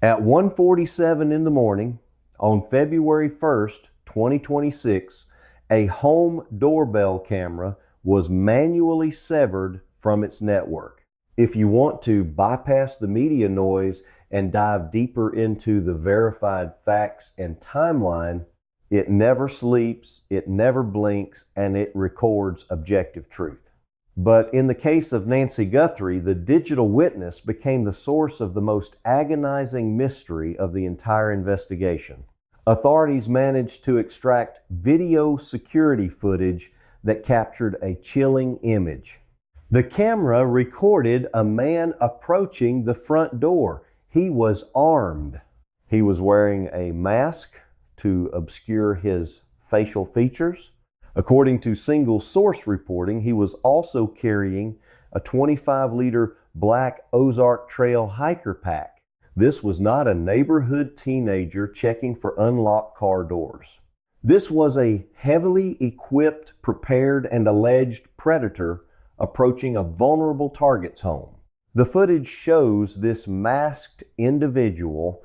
At 1:47 in the morning on February 1st, 2026, a home doorbell camera was manually severed from its network. If you want to bypass the media noise and dive deeper into the verified facts and timeline, it never sleeps, it never blinks, and it records objective truth. But in the case of Nancy Guthrie, the digital witness became the source of the most agonizing mystery of the entire investigation. Authorities managed to extract video security footage that captured a chilling image. The camera recorded a man approaching the front door. He was armed. He was wearing a mask to obscure his facial features. According to single source reporting, he was also carrying a 25-liter black Ozark Trail hiker pack. This was not a neighborhood teenager checking for unlocked car doors. This was a heavily equipped, prepared, and alleged predator approaching a vulnerable target's home. The footage shows this masked individual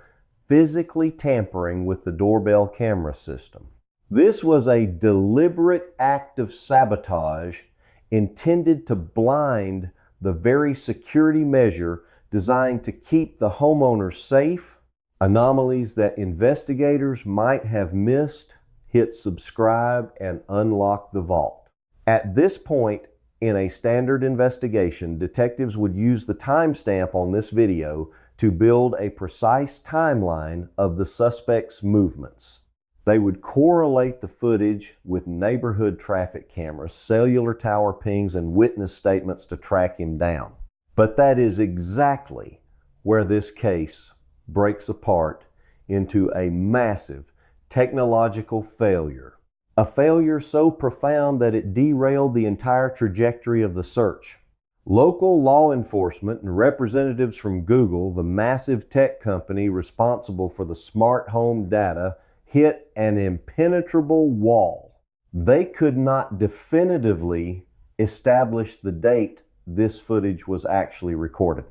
physically tampering with the doorbell camera system. This was a deliberate act of sabotage intended to blind the very security measure designed to keep the homeowner safe. Anomalies that investigators might have missed. Hit subscribe and unlock the vault. At this point in a standard investigation, detectives would use the timestamp on this video to build a precise timeline of the suspect's movements. They would correlate the footage with neighborhood traffic cameras, cellular tower pings, and witness statements to track him down. But that is exactly where this case breaks apart into a massive technological failure. A failure so profound that it derailed the entire trajectory of the search. Local law enforcement and representatives from Google, the massive tech company responsible for the smart home data, hit an impenetrable wall. They could not definitively establish the date this footage was actually recorded.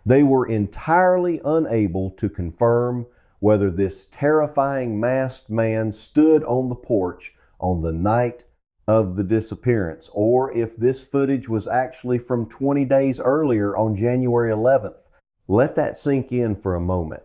They were entirely unable to confirm whether this terrifying masked man stood on the porch on the night of the disappearance, or if this footage was actually from 20 days earlier on January 11th. Let that sink in for a moment.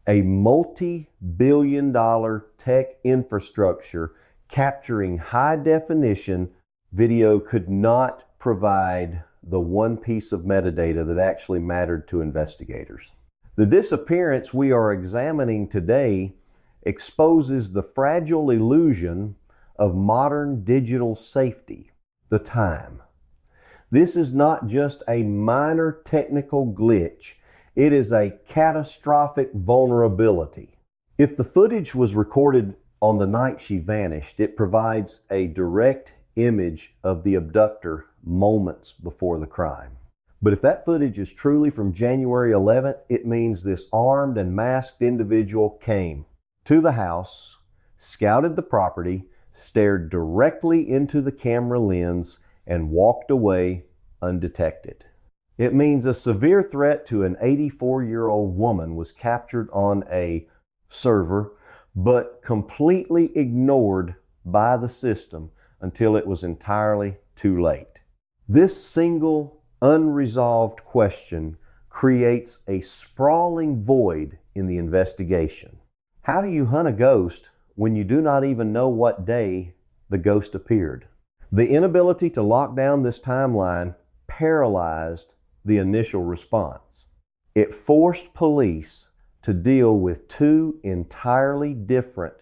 A multi-billion-dollar tech infrastructure capturing high-definition video could not provide the one piece of metadata that actually mattered to investigators. The disappearance we are examining today exposes the fragile illusion of modern digital safety, the time. This is not just a minor technical glitch. It is a catastrophic vulnerability. If the footage was recorded on the night she vanished, it provides a direct image of the abductor moments before the crime. But if that footage is truly from January 11th, it means this armed and masked individual came to the house, scouted the property, stared directly into the camera lens, and walked away undetected. It means a severe threat to an 84-year-old woman was captured on a server, but completely ignored by the system until it was entirely too late. This single unresolved question creates a sprawling void in the investigation. How do you hunt a ghost when you do not even know what day the ghost appeared? The inability to lock down this timeline paralyzed the initial response. It forced police to deal with two entirely different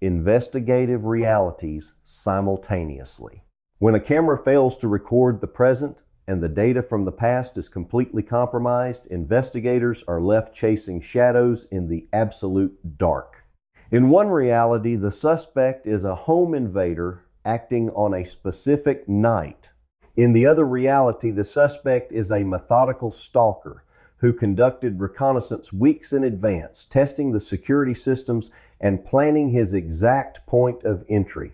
investigative realities simultaneously. When a camera fails to record the present and the data from the past is completely compromised, investigators are left chasing shadows in the absolute dark. In one reality, the suspect is a home invader acting on a specific night. In the other reality, the suspect is a methodical stalker who conducted reconnaissance weeks in advance, testing the security systems and planning his exact point of entry.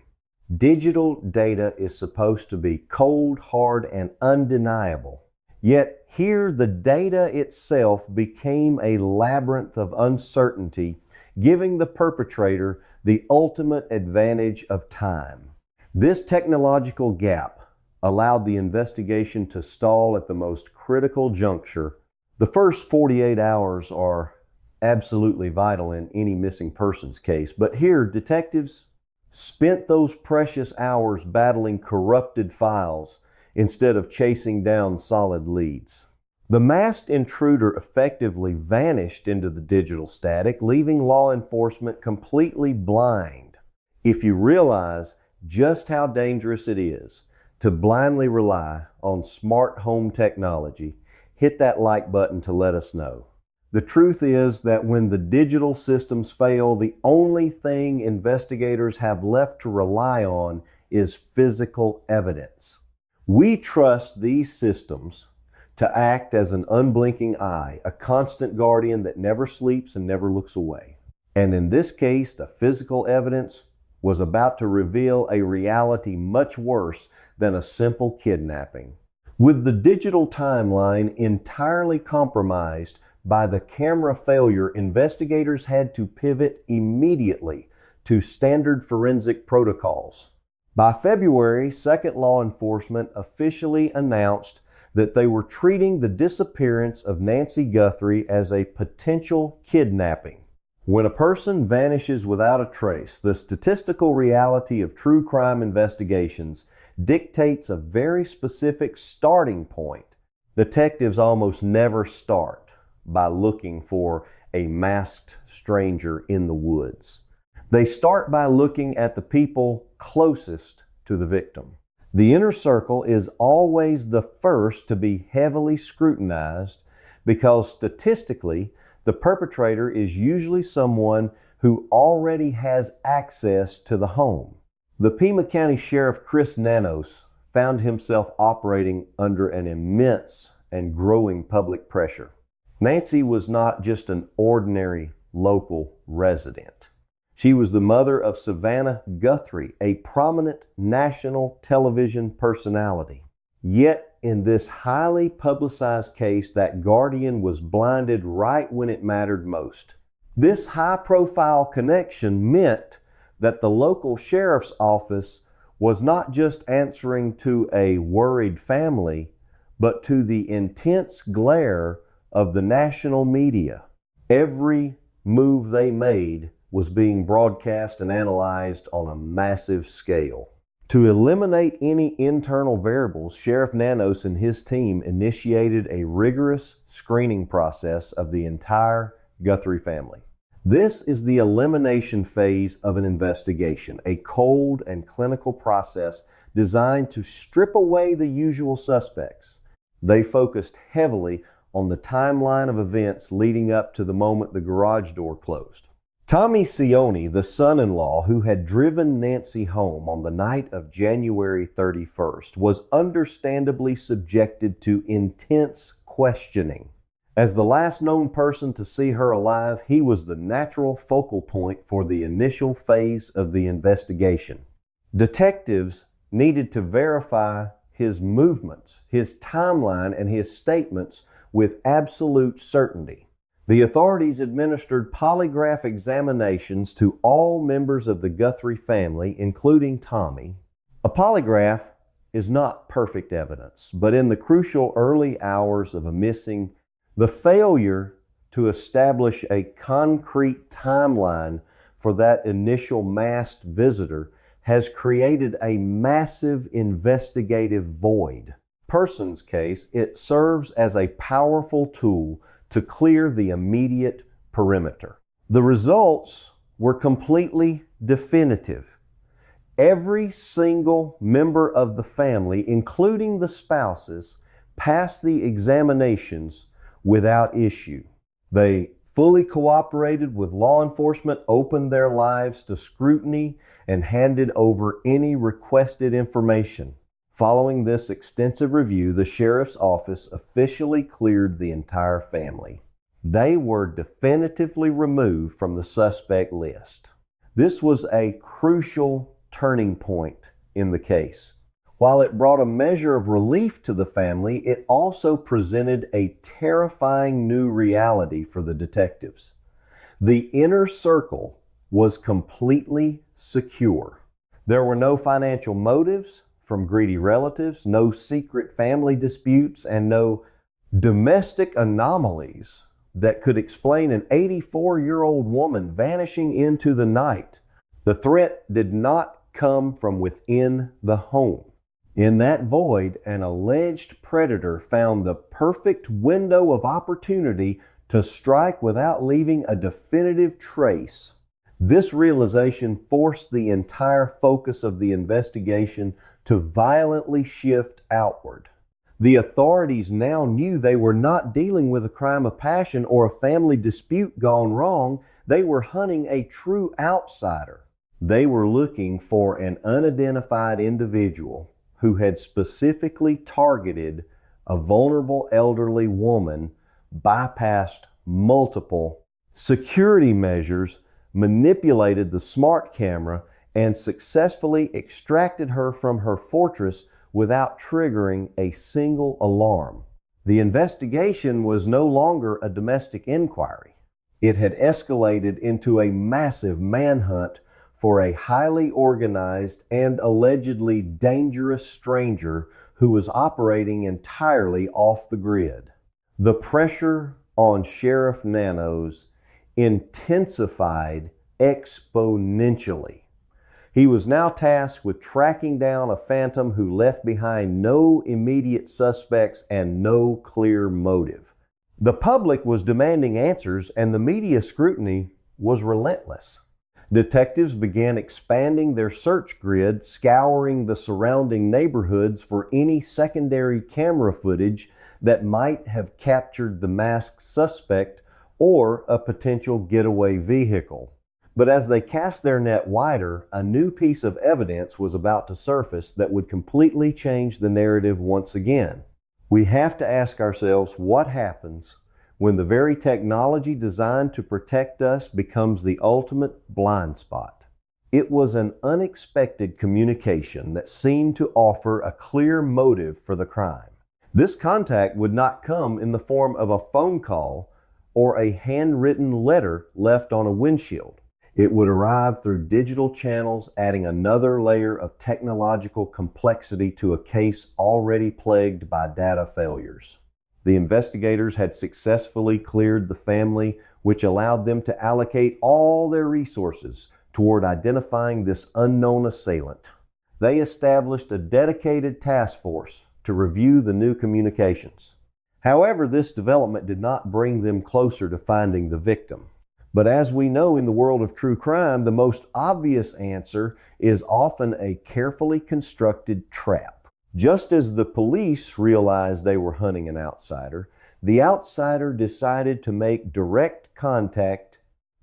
Digital data is supposed to be cold, hard, and undeniable. Yet here the data itself became a labyrinth of uncertainty, giving the perpetrator the ultimate advantage of time. This technological gap allowed the investigation to stall at the most critical juncture. The first 48 hours are absolutely vital in any missing persons case, but here detectives spent those precious hours battling corrupted files instead of chasing down solid leads. The masked intruder effectively vanished into the digital static, leaving law enforcement completely blind. If you realize just how dangerous it is to blindly rely on smart home technology, hit that like button to let us know. The truth is that when the digital systems fail, the only thing investigators have left to rely on is physical evidence. We trust these systems to act as an unblinking eye, a constant guardian that never sleeps and never looks away. And in this case, the physical evidence was about to reveal a reality much worse than a simple kidnapping. With the digital timeline entirely compromised by the camera failure, investigators had to pivot immediately to standard forensic protocols. By February, Second Law Enforcement officially announced that they were treating the disappearance of Nancy Guthrie as a potential kidnapping. When a person vanishes without a trace, the statistical reality of true crime investigations dictates a very specific starting point. Detectives almost never start by looking for a masked stranger in the woods. They start by looking at the people closest to the victim. The inner circle is always the first to be heavily scrutinized because statistically, the perpetrator is usually someone who already has access to the home. The Pima County Sheriff Chris Nanos found himself operating under an immense and growing public pressure. Nancy was not just an ordinary local resident. She was the mother of Savannah Guthrie, a prominent national television personality. Yet, in this highly publicized case, that guardian was blinded right when it mattered most. This high-profile connection meant that the local sheriff's office was not just answering to a worried family, but to the intense glare of the national media. Every move they made was being broadcast and analyzed on a massive scale. To eliminate any internal variables, Sheriff Nanos and his team initiated a rigorous screening process of the entire Guthrie family. This is the elimination phase of an investigation, a cold and clinical process designed to strip away the usual suspects. They focused heavily on the timeline of events leading up to the moment the garage door closed. Tommy Cioni, the son-in-law who had driven Nancy home on the night of January 31st, was understandably subjected to intense questioning. As the last known person to see her alive, he was the natural focal point for the initial phase of the investigation. Detectives needed to verify his movements, his timeline, and his statements with absolute certainty. The authorities administered polygraph examinations to all members of the Guthrie family, including Tommy. A polygraph is not perfect evidence, but in the crucial early hours of a missing, the failure to establish a concrete timeline for that initial masked visitor has created a massive investigative void. Person's case, it serves as a powerful tool to clear the immediate perimeter. The results were completely definitive. Every single member of the family, including the spouses, passed the examinations without issue. They fully cooperated with law enforcement, opened their lives to scrutiny, and handed over any requested information. Following this extensive review, the sheriff's office officially cleared the entire family. They were definitively removed from the suspect list. This was a crucial turning point in the case. While it brought a measure of relief to the family, it also presented a terrifying new reality for the detectives. The inner circle was completely secure. There were no financial motives from greedy relatives, no secret family disputes, and no domestic anomalies that could explain an 84-year-old woman vanishing into the night. The threat did not come from within the home. In that void, an alleged predator found the perfect window of opportunity to strike without leaving a definitive trace. This realization forced the entire focus of the investigation to violently shift outward. The authorities now knew they were not dealing with a crime of passion or a family dispute gone wrong. They were hunting a true outsider. They were looking for an unidentified individual who had specifically targeted a vulnerable elderly woman, bypassed multiple security measures, manipulated the smart camera, and successfully extracted her from her fortress without triggering a single alarm. The investigation was no longer a domestic inquiry. It had escalated into a massive manhunt for a highly organized and allegedly dangerous stranger who was operating entirely off the grid. The pressure on Sheriff Nanos intensified exponentially. He was now tasked with tracking down a phantom who left behind no immediate suspects and no clear motive. The public was demanding answers, and the media scrutiny was relentless. Detectives began expanding their search grid, scouring the surrounding neighborhoods for any secondary camera footage that might have captured the masked suspect or a potential getaway vehicle. But as they cast their net wider, a new piece of evidence was about to surface that would completely change the narrative once again. We have to ask ourselves what happens when the very technology designed to protect us becomes the ultimate blind spot. It was an unexpected communication that seemed to offer a clear motive for the crime. This contact would not come in the form of a phone call or a handwritten letter left on a windshield. It would arrive through digital channels, adding another layer of technological complexity to a case already plagued by data failures. The investigators had successfully cleared the family, which allowed them to allocate all their resources toward identifying this unknown assailant. They established a dedicated task force to review the new communications. However, this development did not bring them closer to finding the victim. But as we know in the world of true crime, the most obvious answer is often a carefully constructed trap. Just as the police realized they were hunting an outsider, the outsider decided to make direct contact.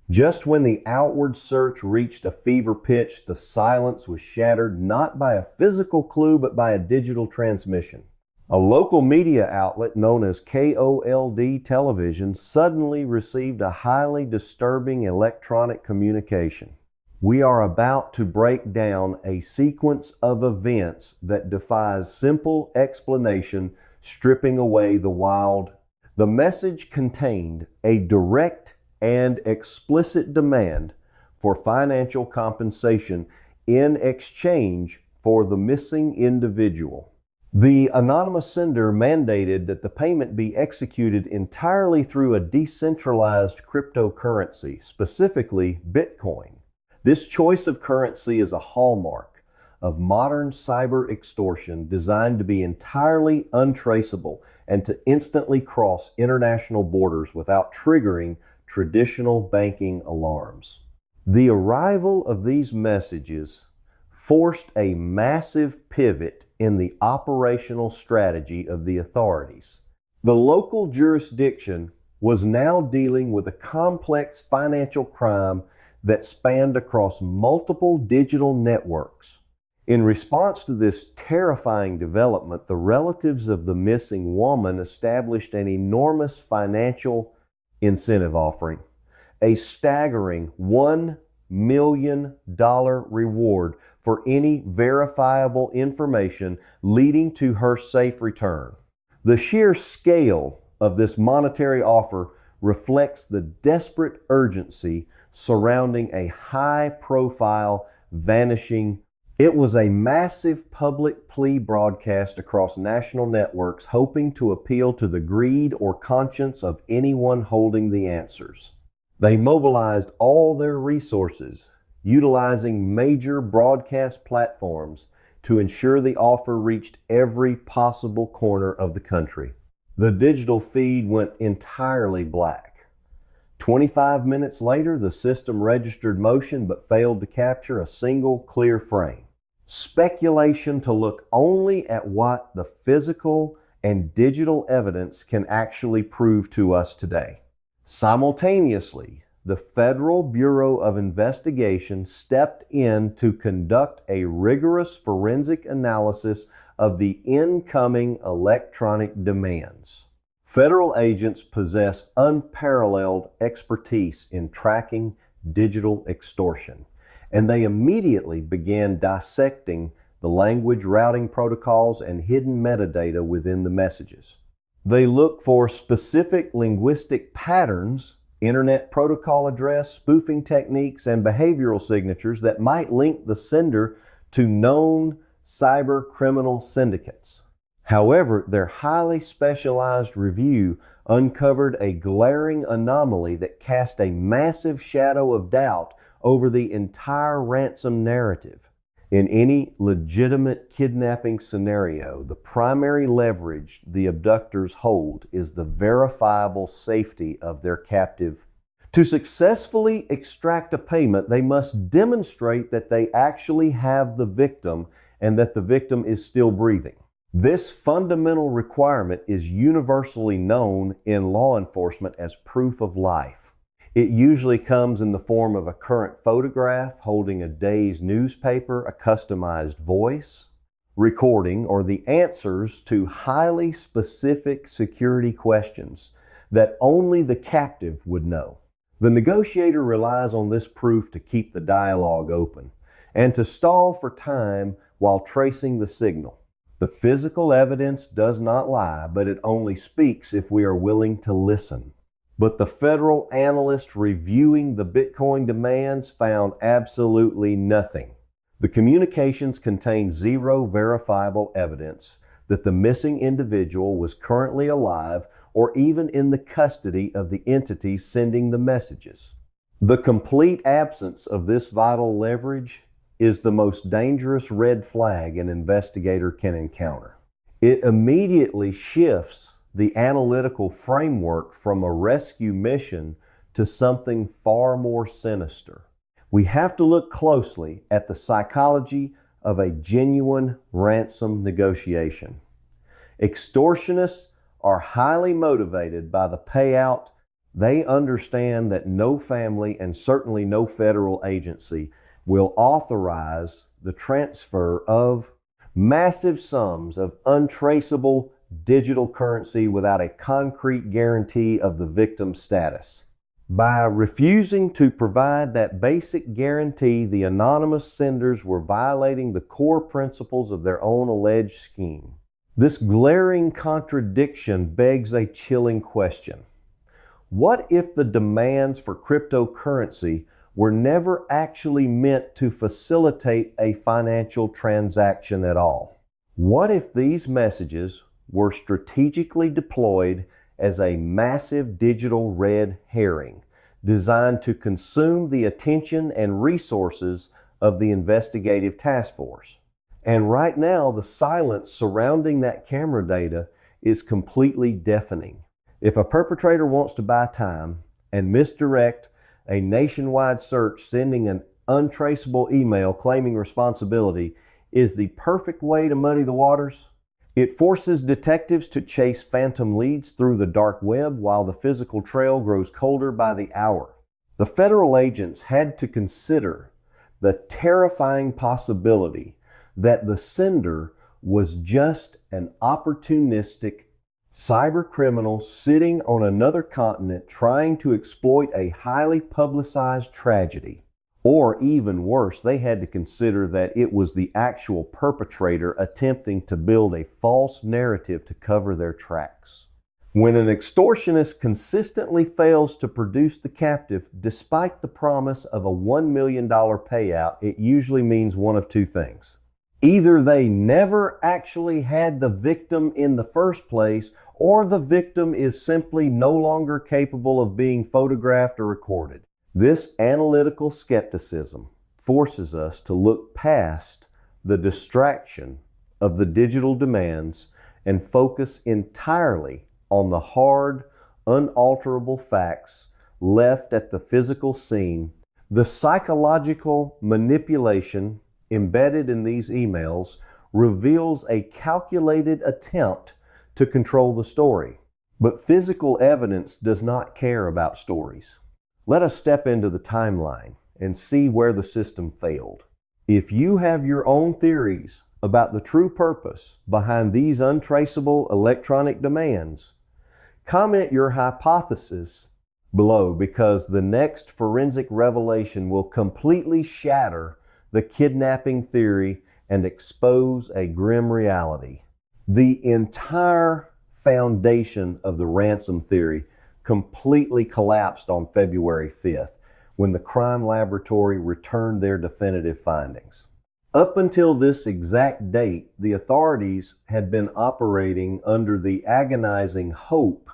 Just when the outward search reached a fever pitch, the silence was shattered not by a physical clue, but by a digital transmission. A local media outlet known as KOLD Television suddenly received a highly disturbing electronic communication. We are about to break down a sequence of events that defies simple explanation, stripping away the wild. The message contained a direct and explicit demand for financial compensation in exchange for the missing individual. The anonymous sender mandated that the payment be executed entirely through a decentralized cryptocurrency, specifically Bitcoin. This choice of currency is a hallmark of modern cyber extortion designed to be entirely untraceable and to instantly cross international borders without triggering traditional banking alarms. The arrival of these messages forced a massive pivot in the operational strategy of the authorities. The local jurisdiction was now dealing with a complex financial crime that spanned across multiple digital networks. In response to this terrifying development, the relatives of the missing woman established an enormous financial incentive offering, a staggering $1 million reward for any verifiable information leading to her safe return. The sheer scale of this monetary offer reflects the desperate urgency surrounding a high-profile vanishing. It was a massive public plea broadcast across national networks hoping to appeal to the greed or conscience of anyone holding the answers. They mobilized all their resources, utilizing major broadcast platforms to ensure the offer reached every possible corner of the country. The digital feed went entirely black. 25 minutes later, the system registered motion but failed to capture a single clear frame. Speculation to look only at what the physical and digital evidence can actually prove to us today. Simultaneously, the Federal Bureau of Investigation stepped in to conduct a rigorous forensic analysis of the incoming electronic demands. Federal agents possess unparalleled expertise in tracking digital extortion, and they immediately began dissecting the language routing protocols and hidden metadata within the messages. They look for specific linguistic patterns, internet protocol address, spoofing techniques, and behavioral signatures that might link the sender to known cyber criminal syndicates. However, their highly specialized review uncovered a glaring anomaly that cast a massive shadow of doubt over the entire ransom narrative. In any legitimate kidnapping scenario, the primary leverage the abductors hold is the verifiable safety of their captive. To successfully extract a payment, they must demonstrate that they actually have the victim and that the victim is still breathing. This fundamental requirement is universally known in law enforcement as proof of life. It usually comes in the form of a current photograph holding a day's newspaper, a customized voice recording, or the answers to highly specific security questions that only the captive would know. The negotiator relies on this proof to keep the dialogue open and to stall for time while tracing the signal. The physical evidence does not lie, but it only speaks if we are willing to listen. But the federal analyst reviewing the Bitcoin demands found absolutely nothing. The communications contained zero verifiable evidence that the missing individual was currently alive or even in the custody of the entities sending the messages. The complete absence of this vital leverage is the most dangerous red flag an investigator can encounter. It immediately shifts the analytical framework from a rescue mission to something far more sinister. We have to look closely at the psychology of a genuine ransom negotiation. Extortionists are highly motivated by the payout. They understand that no family and certainly no federal agency will authorize the transfer of massive sums of untraceable digital currency without a concrete guarantee of the victim's status. By refusing to provide that basic guarantee, the anonymous senders were violating the core principles of their own alleged scheme. This glaring contradiction begs a chilling question. What if the demands for cryptocurrency were never actually meant to facilitate a financial transaction at all? What if these messages were strategically deployed as a massive digital red herring designed to consume the attention and resources of the investigative task force? And right now, the silence surrounding that camera data is completely deafening. If a perpetrator wants to buy time and misdirect a nationwide search, sending an untraceable email claiming responsibility is the perfect way to muddy the waters. It forces detectives to chase phantom leads through the dark web while the physical trail grows colder by the hour. The federal agents had to consider the terrifying possibility that the sender was just an opportunistic cyber criminal sitting on another continent trying to exploit a highly publicized tragedy. Or even worse, they had to consider that it was the actual perpetrator attempting to build a false narrative to cover their tracks. When an extortionist consistently fails to produce the captive despite the promise of a $1 million payout, it usually means one of two things. Either they never actually had the victim in the first place, or the victim is simply no longer capable of being photographed or recorded. This analytical skepticism forces us to look past the distraction of the digital demands and focus entirely on the hard, unalterable facts left at the physical scene. The psychological manipulation embedded in these emails reveals a calculated attempt to control the story. But physical evidence does not care about stories. Let us step into the timeline and see where the system failed. If you have your own theories about the true purpose behind these untraceable electronic demands, comment your hypothesis below, because the next forensic revelation will completely shatter the kidnapping theory and expose a grim reality. The entire foundation of the ransom theory completely collapsed on February 5th when the crime laboratory returned their definitive findings. Up until this exact date, the authorities had been operating under the agonizing hope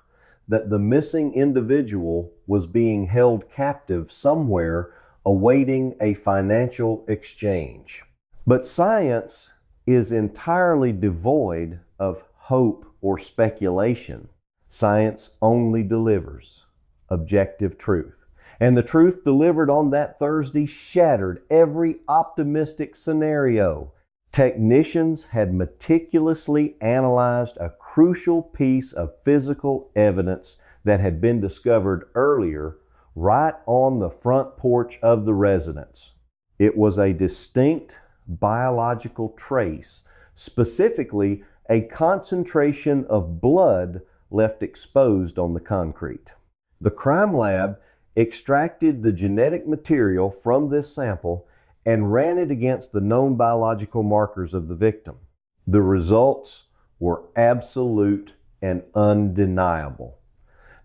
that the missing individual was being held captive somewhere awaiting a financial exchange. But science is entirely devoid of hope or speculation. Science only delivers objective truth. And the truth delivered on that Thursday shattered every optimistic scenario. Technicians had meticulously analyzed a crucial piece of physical evidence that had been discovered earlier right on the front porch of the residence. It was a distinct biological trace, specifically a concentration of blood left exposed on the concrete. The crime lab extracted the genetic material from this sample and ran it against the known biological markers of the victim. The results were absolute and undeniable.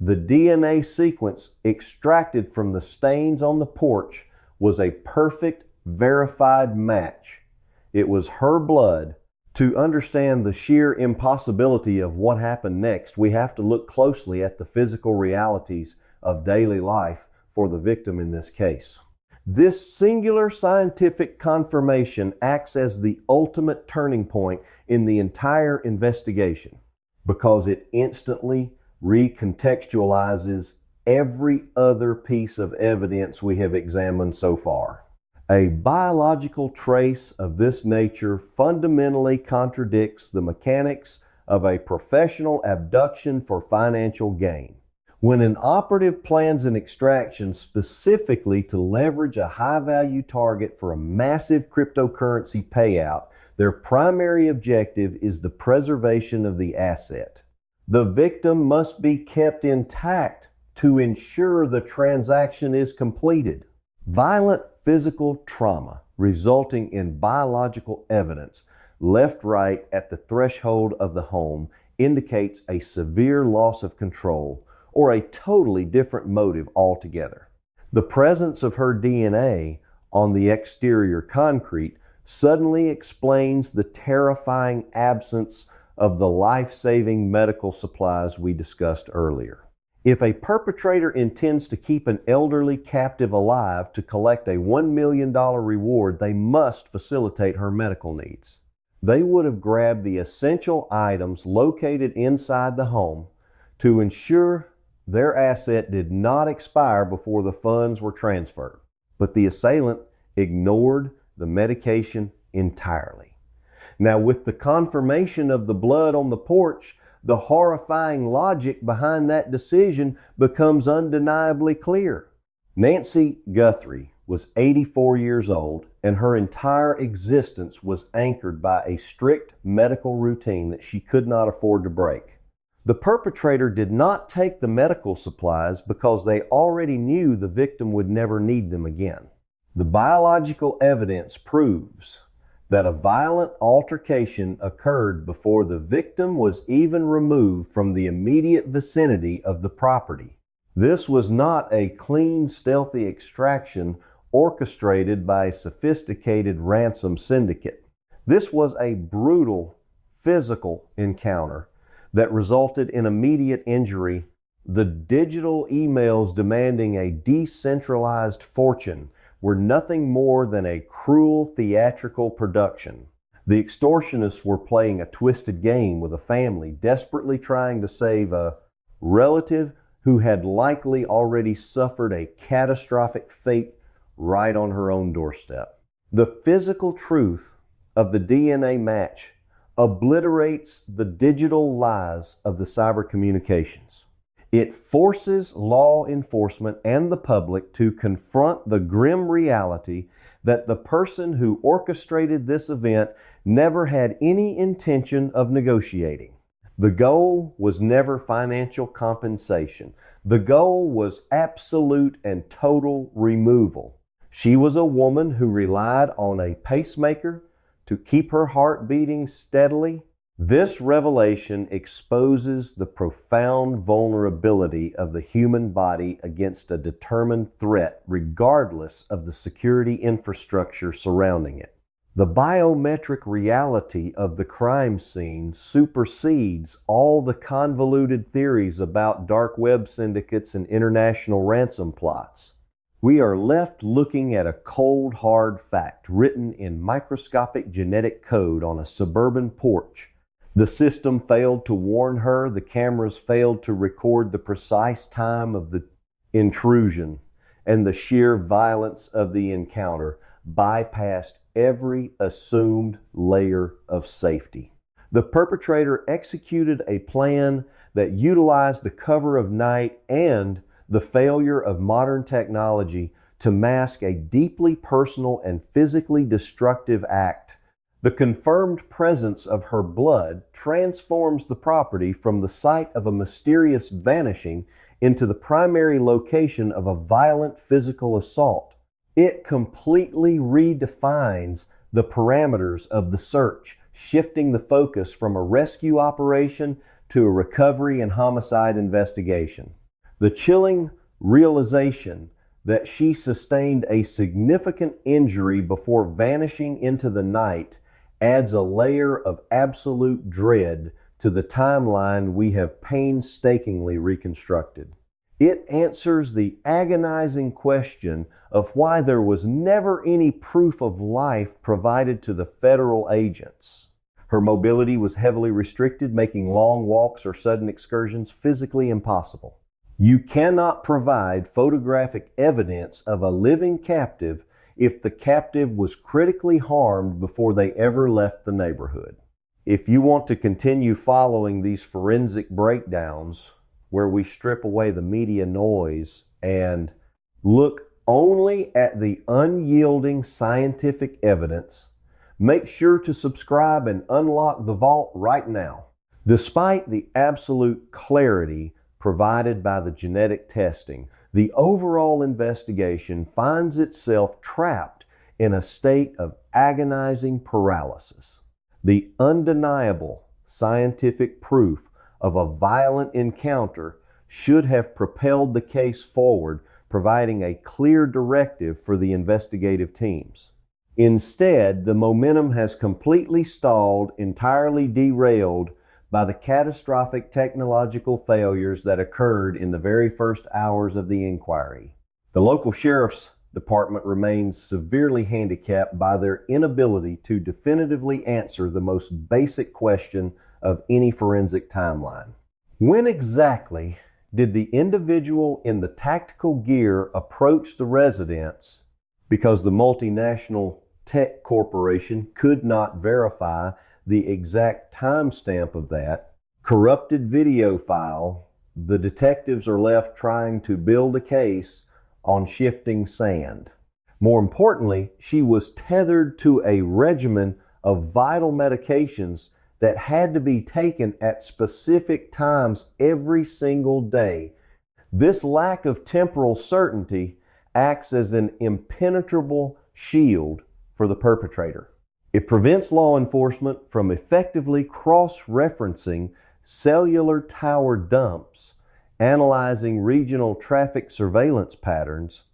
The DNA sequence extracted from the stains on the porch was a perfect, verified match. It was her blood. To understand the sheer impossibility of what happened next, we have to look closely at the physical realities of daily life for the victim in this case. This singular scientific confirmation acts as the ultimate turning point in the entire investigation because it instantly recontextualizes every other piece of evidence we have examined so far. A biological trace of this nature fundamentally contradicts the mechanics of a professional abduction for financial gain. When an operative plans an extraction specifically to leverage a high-value target for a massive cryptocurrency payout, their primary objective is the preservation of the asset. The victim must be kept intact to ensure the transaction is completed. Violent physical trauma resulting in biological evidence left right at the threshold of the home indicates a severe loss of control or a totally different motive altogether. The presence of her DNA on the exterior concrete suddenly explains the terrifying absence of the life-saving medical supplies we discussed earlier. If a perpetrator intends to keep an elderly captive alive to collect a $1 million reward, they must facilitate her medical needs. They would have grabbed the essential items located inside the home to ensure their asset did not expire before the funds were transferred. But the assailant ignored the medication entirely. Now, with the confirmation of the blood on the porch, the horrifying logic behind that decision becomes undeniably clear. Nancy Guthrie was 84 years old, and her entire existence was anchored by a strict medical routine that she could not afford to break. The perpetrator did not take the medical supplies because they already knew the victim would never need them again. The biological evidence proves that a violent altercation occurred before the victim was even removed from the immediate vicinity of the property. This was not a clean, stealthy extraction orchestrated by a sophisticated ransom syndicate. This was a brutal physical encounter that resulted in immediate injury. The digital emails demanding a decentralized fortune were nothing more than a cruel theatrical production. The extortionists were playing a twisted game with a family desperately trying to save a relative who had likely already suffered a catastrophic fate right on her own doorstep. The physical truth of the DNA match obliterates the digital lies of the cyber communications. It forces law enforcement and the public to confront the grim reality that the person who orchestrated this event never had any intention of negotiating. The goal was never financial compensation. The goal was absolute and total removal. She was a woman who relied on a pacemaker to keep her heart beating steadily. This revelation exposes the profound vulnerability of the human body against a determined threat, regardless of the security infrastructure surrounding it. The biometric reality of the crime scene supersedes all the convoluted theories about dark web syndicates and international ransom plots. We are left looking at a cold, hard fact written in microscopic genetic code on a suburban porch. The system failed to warn her, the cameras failed to record the precise time of the intrusion, and the sheer violence of the encounter bypassed every assumed layer of safety. The perpetrator executed a plan that utilized the cover of night and the failure of modern technology to mask a deeply personal and physically destructive act. The confirmed presence of her blood transforms the property from the site of a mysterious vanishing into the primary location of a violent physical assault. It completely redefines the parameters of the search, shifting the focus from a rescue operation to a recovery and homicide investigation. The chilling realization that she sustained a significant injury before vanishing into the night adds a layer of absolute dread to the timeline we have painstakingly reconstructed. It answers the agonizing question of why there was never any proof of life provided to the federal agents. Her mobility was heavily restricted, making long walks or sudden excursions physically impossible. You cannot provide photographic evidence of a living captive if the captive was critically harmed before they ever left the neighborhood. If you want to continue following these forensic breakdowns where we strip away the media noise and look only at the unyielding scientific evidence, make sure to subscribe and unlock the vault right now. Despite the absolute clarity provided by the genetic testing, the overall investigation finds itself trapped in a state of agonizing paralysis. The undeniable scientific proof of a violent encounter should have propelled the case forward, providing a clear directive for the investigative teams. Instead, the momentum has completely stalled, entirely derailed by the catastrophic technological failures that occurred in the very first hours of the inquiry. The local sheriff's department remains severely handicapped by their inability to definitively answer the most basic question of any forensic timeline. When exactly did the individual in the tactical gear approach the residence? Because the multinational tech corporation could not verify the exact timestamp of that corrupted video file, the detectives are left trying to build a case on shifting sand. More importantly, she was tethered to a regimen of vital medications that had to be taken at specific times every single day. This lack of temporal certainty acts as an impenetrable shield for the perpetrator. It prevents law enforcement from effectively cross-referencing cellular tower dumps, analyzing regional traffic surveillance patterns,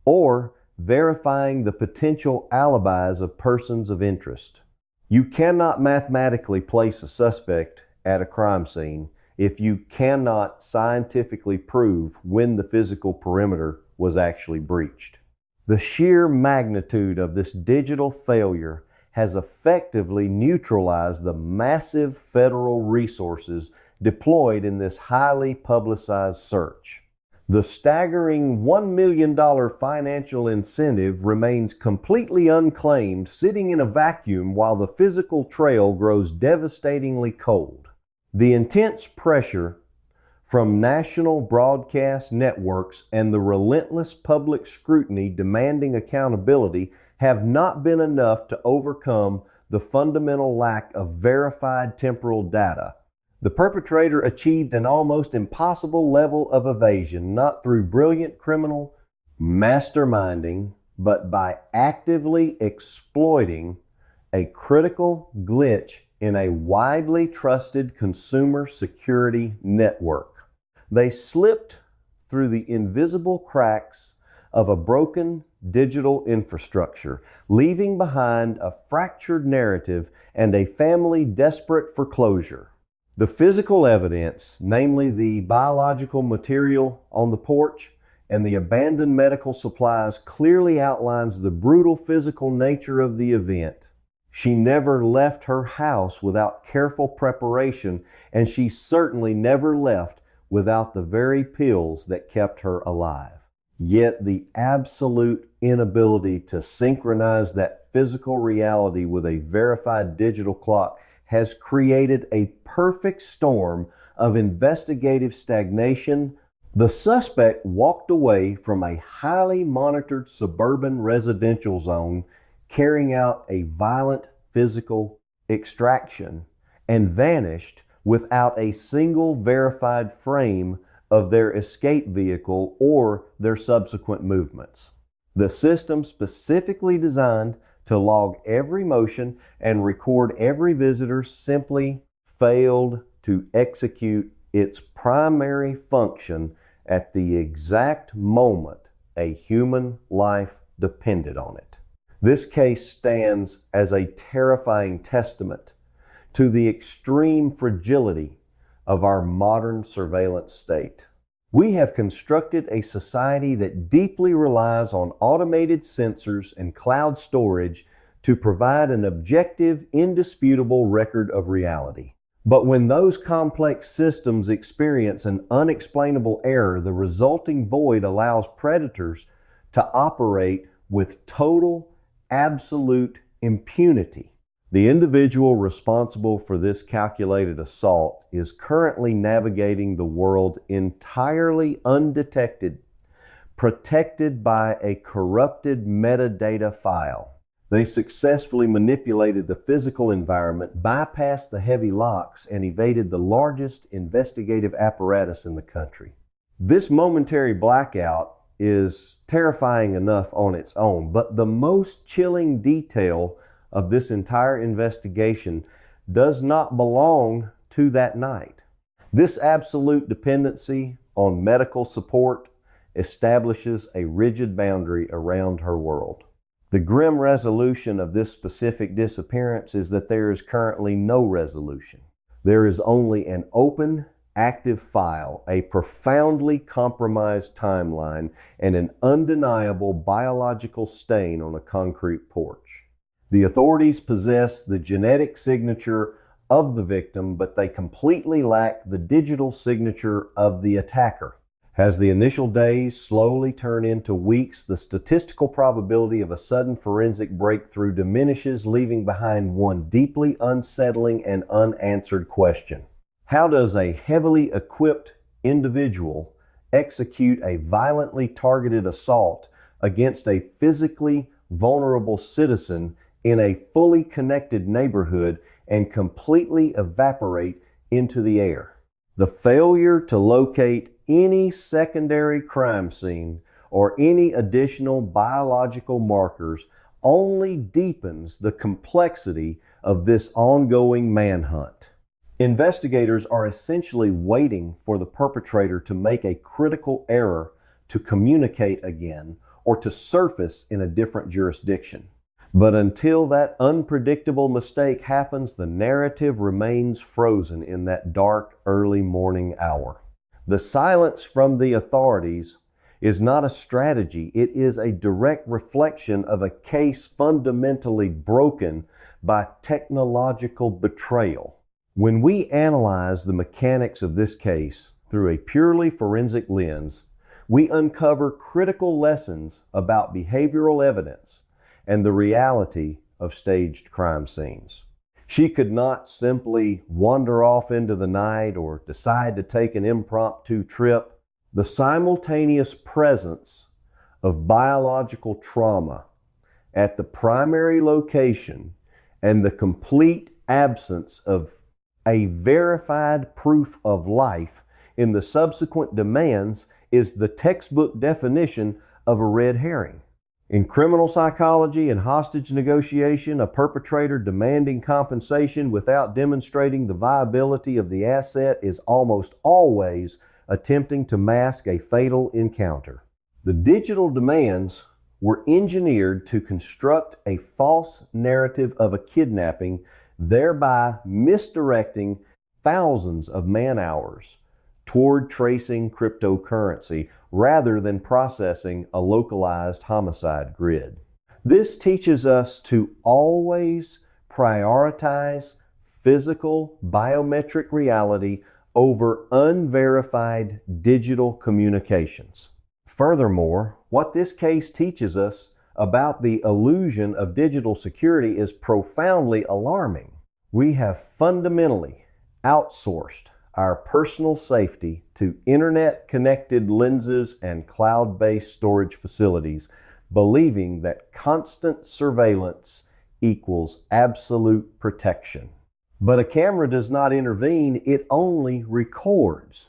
or verifying the potential alibis of persons of interest. You cannot mathematically place a suspect at a crime scene if you cannot scientifically prove when the physical perimeter was actually breached. The sheer magnitude of this digital failure has effectively neutralized the massive federal resources deployed in this highly publicized search. The staggering $1 million financial incentive remains completely unclaimed, sitting in a vacuum while the physical trail grows devastatingly cold. The intense pressure from national broadcast networks and the relentless public scrutiny demanding accountability have not been enough to overcome the fundamental lack of verified temporal data. The perpetrator achieved an almost impossible level of evasion, not through brilliant criminal masterminding, but by actively exploiting a critical glitch in a widely trusted consumer security network. They slipped through the invisible cracks of a broken digital infrastructure, leaving behind a fractured narrative and a family desperate for closure. The physical evidence, namely the biological material on the porch and the abandoned medical supplies, clearly outlines the brutal physical nature of the event. She never left her house without careful preparation, and she certainly never left without the very pills that kept her alive. Yet the absolute inability to synchronize that physical reality with a verified digital clock has created a perfect storm of investigative stagnation. The suspect walked away from a highly monitored suburban residential zone, carrying out a violent physical extraction, and vanished without a single verified frame of their escape vehicle or their subsequent movements. The system specifically designed to log every motion and record every visitor simply failed to execute its primary function at the exact moment a human life depended on it. This case stands as a terrifying testament to the extreme fragility of our modern surveillance state. We have constructed a society that deeply relies on automated sensors and cloud storage to provide an objective, indisputable record of reality. But when those complex systems experience an unexplainable error, the resulting void allows predators to operate with total, absolute impunity. The individual responsible for this calculated assault is currently navigating the world entirely undetected, protected by a corrupted metadata file. They successfully manipulated the physical environment, bypassed the heavy locks, and evaded the largest investigative apparatus in the country. This momentary blackout is terrifying enough on its own, but the most chilling detail of this entire investigation does not belong to that night. This absolute dependency on medical support establishes a rigid boundary around her world. The grim resolution of this specific disappearance is that there is currently no resolution. There is only an open, active file, a profoundly compromised timeline, and an undeniable biological stain on a concrete porch. The authorities possess the genetic signature of the victim, but they completely lack the digital signature of the attacker. As the initial days slowly turn into weeks, the statistical probability of a sudden forensic breakthrough diminishes, leaving behind one deeply unsettling and unanswered question. How does a heavily equipped individual execute a violently targeted assault against a physically vulnerable citizen in a fully connected neighborhood and completely evaporate into the air? The failure to locate any secondary crime scene or any additional biological markers only deepens the complexity of this ongoing manhunt. Investigators are essentially waiting for the perpetrator to make a critical error to communicate again or to surface in a different jurisdiction. But until that unpredictable mistake happens, the narrative remains frozen in that dark early morning hour. The silence from the authorities is not a strategy. It is a direct reflection of a case fundamentally broken by technological betrayal. When we analyze the mechanics of this case through a purely forensic lens, we uncover critical lessons about behavioral evidence and the reality of staged crime scenes. She could not simply wander off into the night or decide to take an impromptu trip. The simultaneous presence of biological trauma at the primary location and the complete absence of a verified proof of life in the subsequent demands is the textbook definition of a red herring. In criminal psychology and hostage negotiation, a perpetrator demanding compensation without demonstrating the viability of the asset is almost always attempting to mask a fatal encounter. The digital demands were engineered to construct a false narrative of a kidnapping, thereby misdirecting thousands of man-hours toward tracing cryptocurrency rather than processing a localized homicide grid. This teaches us to always prioritize physical biometric reality over unverified digital communications. Furthermore, what this case teaches us about the illusion of digital security is profoundly alarming. We have fundamentally outsourced our personal safety to internet-connected lenses and cloud-based storage facilities, believing that constant surveillance equals absolute protection. But a camera does not intervene, it only records.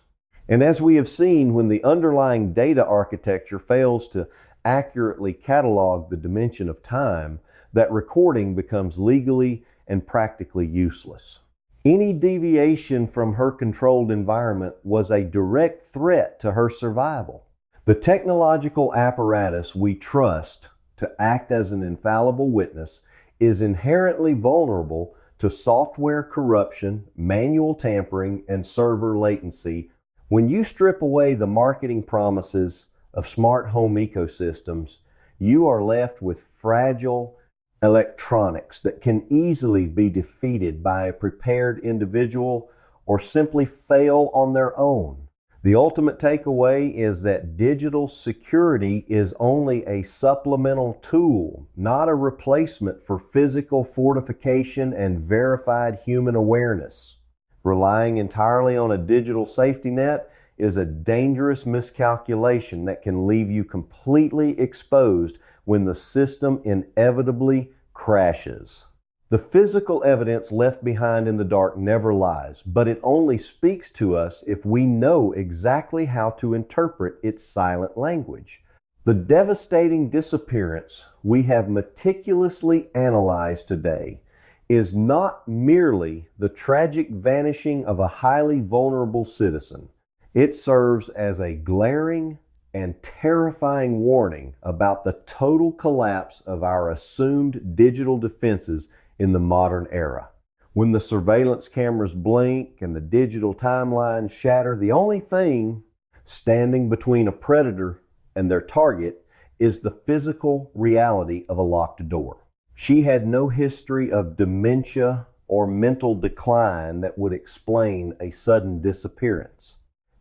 And as we have seen, when the underlying data architecture fails to accurately catalog the dimension of time, that recording becomes legally and practically useless. Any deviation from her controlled environment was a direct threat to her survival. The technological apparatus we trust to act as an infallible witness is inherently vulnerable to software corruption, manual tampering, and server latency. When you strip away the marketing promises of smart home ecosystems, you are left with fragile electronics that can easily be defeated by a prepared individual or simply fail on their own. The ultimate takeaway is that digital security is only a supplemental tool, not a replacement for physical fortification and verified human awareness. Relying entirely on a digital safety net is a dangerous miscalculation that can leave you completely exposed when the system inevitably crashes. The physical evidence left behind in the dark never lies, but it only speaks to us if we know exactly how to interpret its silent language. The devastating disappearance we have meticulously analyzed today is not merely the tragic vanishing of a highly vulnerable citizen. It serves as a glaring and terrifying warning about the total collapse of our assumed digital defenses in the modern era. When the surveillance cameras blink and the digital timelines shatter, the only thing standing between a predator and their target is the physical reality of a locked door. She had no history of dementia or mental decline that would explain a sudden disappearance.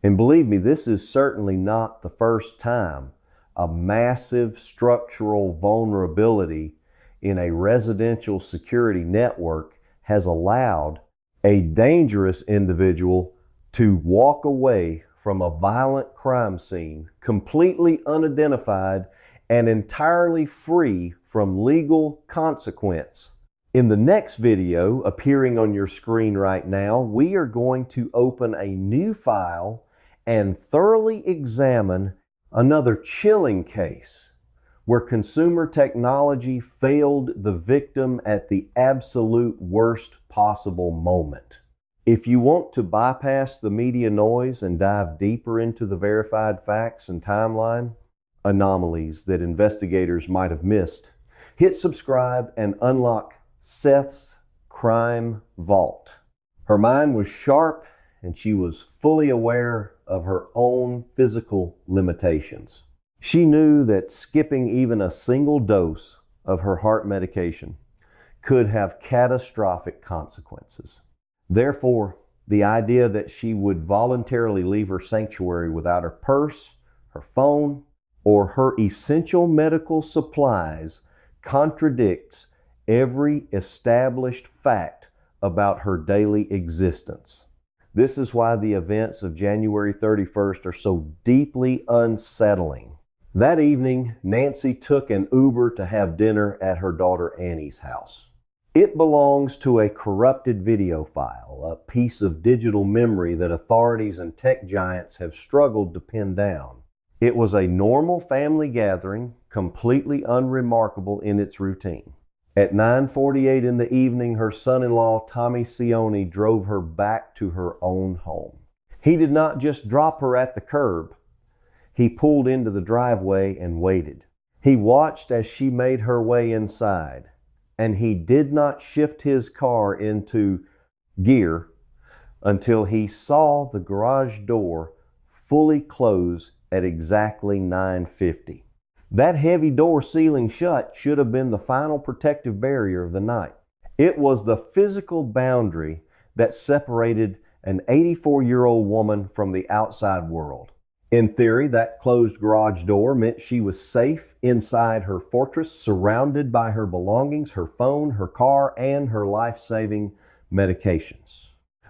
And believe me, this is certainly not the first time a massive structural vulnerability in a residential security network has allowed a dangerous individual to walk away from a violent crime scene completely unidentified and entirely free from legal consequence. In the next video appearing on your screen right now, we are going to open a new file and thoroughly examine Another chilling case where consumer technology failed the victim at the absolute worst possible moment. If you want to bypass the media noise and dive deeper into the verified facts and timeline, anomalies that investigators might have missed, hit subscribe and unlock Seth's Crime Vault. Her mind was sharp and she was fully aware of her own physical limitations. She knew that skipping even a single dose of her heart medication could have catastrophic consequences. Therefore, the idea that she would voluntarily leave her sanctuary without her purse, her phone, or her essential medical supplies contradicts every established fact about her daily existence. This is why the events of January 31st are so deeply unsettling. That evening, Nancy took an Uber to have dinner at her daughter Annie's house. It belongs to a corrupted video file, a piece of digital memory that authorities and tech giants have struggled to pin down. It was a normal family gathering, completely unremarkable in its routine. At 9:48 in the evening, her son-in-law, Tommy Sione, drove her back to her own home. He did not just drop her at the curb. He pulled into the driveway and waited. He watched as she made her way inside, and he did not shift his car into gear until he saw the garage door fully close at exactly 9:50. That heavy door sealing shut should have been the final protective barrier of the night. It was the physical boundary that separated an 84-year-old woman from the outside world. In theory, that closed garage door meant she was safe inside her fortress, surrounded by her belongings, her phone, her car, and her life-saving medications.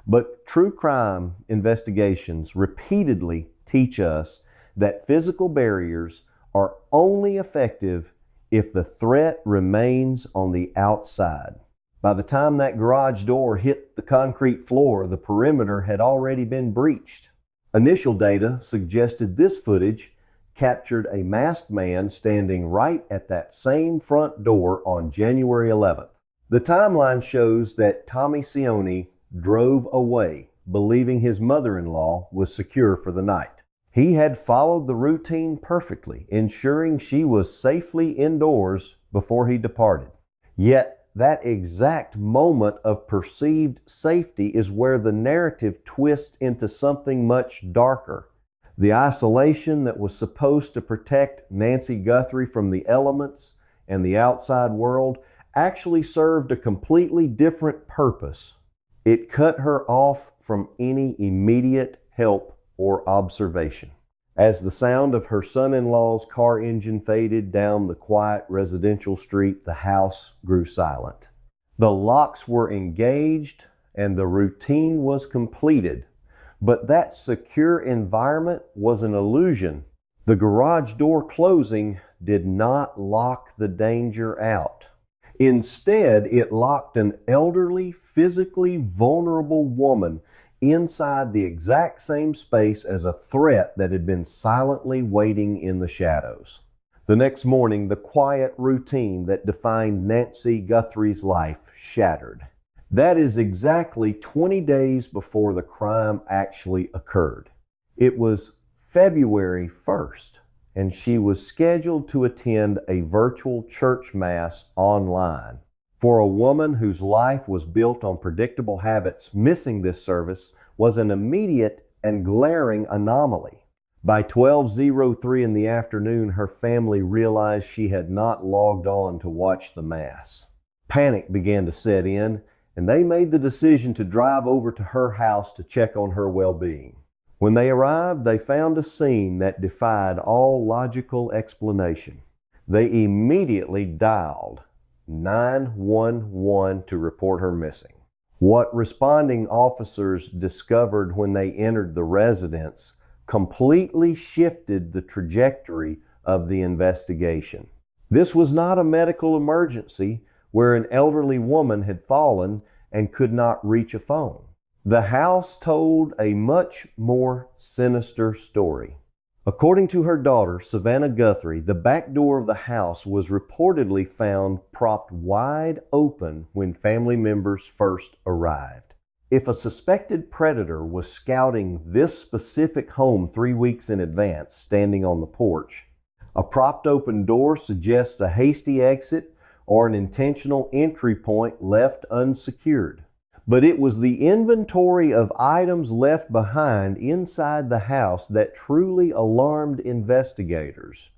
But true crime investigations repeatedly teach us that physical barriers are only effective if the threat remains on the outside. By the time that garage door hit the concrete floor, the perimeter had already been breached. Initial data suggested this footage captured a masked man standing right at that same front door on January 11th. The timeline shows that Tommy Sione drove away, believing his mother-in-law was secure for the night. He had followed the routine perfectly, ensuring she was safely indoors before he departed. Yet, that exact moment of perceived safety is where the narrative twists into something much darker. The isolation that was supposed to protect Nancy Guthrie from the elements and the outside world actually served a completely different purpose. It cut her off from any immediate help or observation. As the sound of her son-in-law's car engine faded down the quiet residential street, the house grew silent. The locks were engaged and the routine was completed, but that secure environment was an illusion. The garage door closing did not lock the danger out. Instead, it locked an elderly, physically vulnerable woman inside the exact same space as a threat that had been silently waiting in the shadows. The next morning, the quiet routine that defined Nancy Guthrie's life shattered. That is exactly 20 days before the crime actually occurred. It was February 1st, and she was scheduled to attend a virtual church mass online. For a woman whose life was built on predictable habits, missing this service was an immediate and glaring anomaly. By 12:03 in the afternoon, her family realized she had not logged on to watch the Mass. Panic began to set in, and they made the decision to drive over to her house to check on her well-being. When they arrived, they found a scene that defied all logical explanation. They immediately dialed 911 to report her missing. What responding officers discovered when they entered the residence completely shifted the trajectory of the investigation. This was not a medical emergency where an elderly woman had fallen and could not reach a phone. The house told a much more sinister story. According to her daughter, Savannah Guthrie, the back door of the house was reportedly found propped wide open when family members first arrived. If a suspected predator was scouting this specific home 3 weeks in advance, standing on the porch, a propped open door suggests a hasty exit or an intentional entry point left unsecured. But it was the inventory of items left behind inside the house that truly alarmed investigators.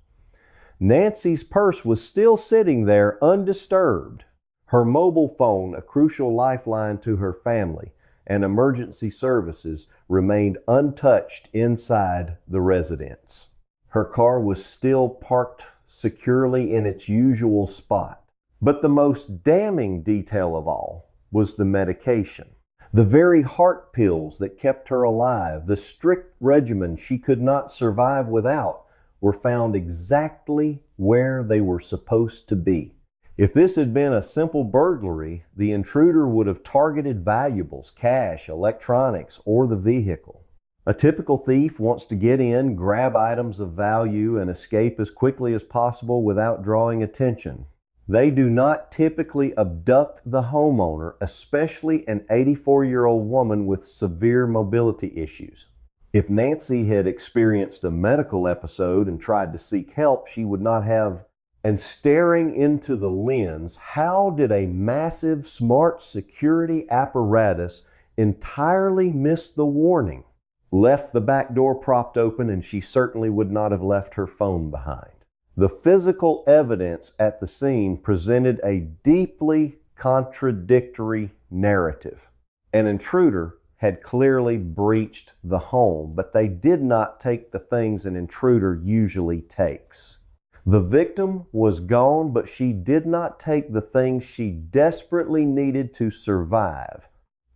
Nancy's purse was still sitting there undisturbed. Her mobile phone, a crucial lifeline to her family and emergency services, remained untouched inside the residence. Her car was still parked securely in its usual spot. But the most damning detail of all was the medication. The very heart pills that kept her alive, the strict regimen she could not survive without, were found exactly where they were supposed to be. If this had been a simple burglary, the intruder would have targeted valuables, cash, electronics, or the vehicle. A typical thief wants to get in, grab items of value, and escape as quickly as possible without drawing attention. They do not typically abduct the homeowner, especially an 84-year-old woman with severe mobility issues. If Nancy had experienced a medical episode and tried to seek help, she would not have. And staring into the lens, how did a massive smart security apparatus entirely miss the warning? Left the back door propped open, and she certainly would not have left her phone behind. The physical evidence at the scene presented a deeply contradictory narrative. An intruder had clearly breached the home, but they did not take the things an intruder usually takes. The victim was gone, but she did not take the things she desperately needed to survive.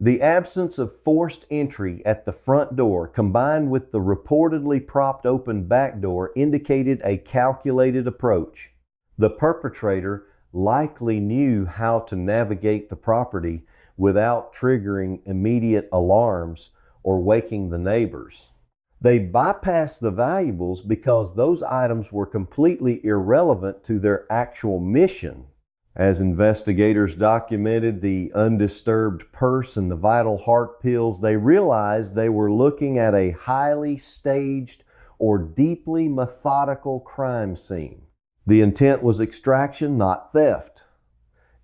The absence of forced entry at the front door, combined with the reportedly propped open back door, indicated a calculated approach. The perpetrator likely knew how to navigate the property without triggering immediate alarms or waking the neighbors. They bypassed the valuables because those items were completely irrelevant to their actual mission. As investigators documented the undisturbed purse and the vital heart pills, they realized they were looking at a highly staged or deeply methodical crime scene. The intent was extraction, not theft.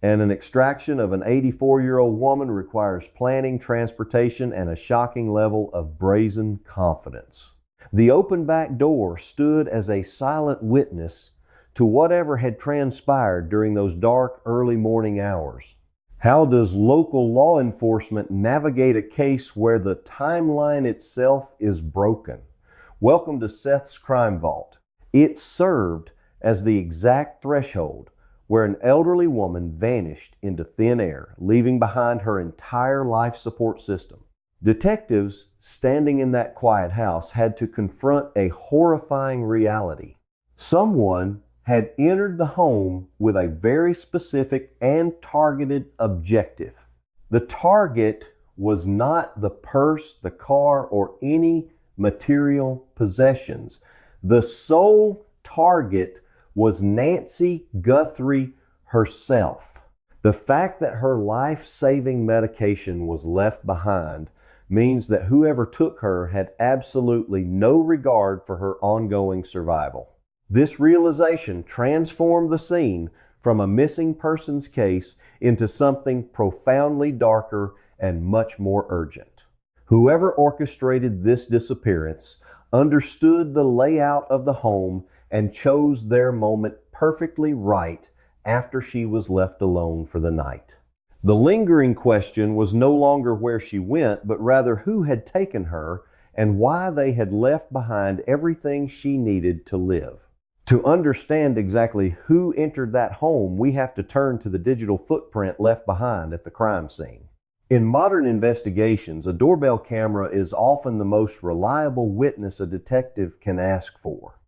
And an extraction of an 84-year-old woman requires planning, transportation, and a shocking level of brazen confidence. The open back door stood as a silent witness to whatever had transpired during those dark early morning hours. How does local law enforcement navigate a case where the timeline itself is broken? Welcome to Seth's Crime Vault. It served as the exact threshold where an elderly woman vanished into thin air, leaving behind her entire life support system. Detectives standing in that quiet house had to confront a horrifying reality. Someone had entered the home with a very specific and targeted objective. The target was not the purse, the car, or any material possessions. The sole target was Nancy Guthrie herself. The fact that her life-saving medication was left behind means that whoever took her had absolutely no regard for her ongoing survival. This realization transformed the scene from a missing persons case into something profoundly darker and much more urgent. Whoever orchestrated this disappearance understood the layout of the home and chose their moment perfectly right after she was left alone for the night. The lingering question was no longer where she went, but rather who had taken her and why they had left behind everything she needed to live. To understand exactly who entered that home, we have to turn to the digital footprint left behind at the crime scene. In modern investigations, a doorbell camera is often the most reliable witness a detective can ask for.